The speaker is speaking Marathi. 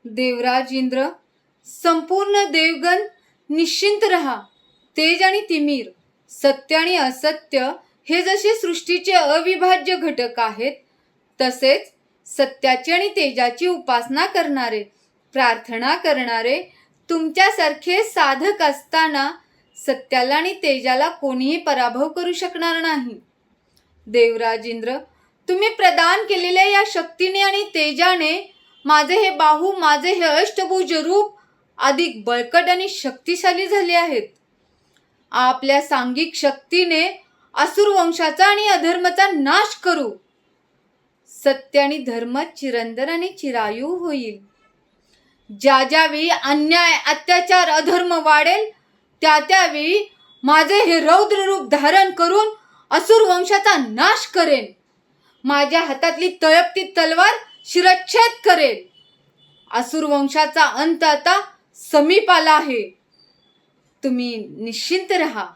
देवराज इंद्र, संपूर्ण देवगण निश्चिंत रहा. तेज आणि तिमीर, सत्य आणि असत्य हे जसे सृष्टीचे अविभाज्य घटक आहेत, तसेच सत्याची आणि तेजाची उपासना करणारे, प्रार्थना करणारे तुमच्यासारखे साधक असताना सत्याला आणि तेजाला कोणीही पराभव करू शकणार नाही. देवराज इंद्र, तुम्ही प्रदान केलेल्या या शक्तीने आणि तेजाने माझे हे बाहू, माझे हे अष्टभुज रूप अधिक बळकट आणि शक्तिशाली झाले आहेत. आपल्या सांघिक शक्तीने असुर वंशाचा आणि अधर्माचा नाश करू. सत्य आणि धर्म चिरंतन आणि चिरायू होईल. ज्या ज्यावेळी अन्याय, अत्याचार, अधर्म वाढेल, त्या त्यावेळी माझे हे रौद्र रूप धारण करून असुर वंशाचा नाश करेन. माझ्या हातातली तळपती तलवार शिरच्छेद करेल. असुर वंशाचा अंत आता समीप आला आहे. तुम्ही निश्चिंत रहा.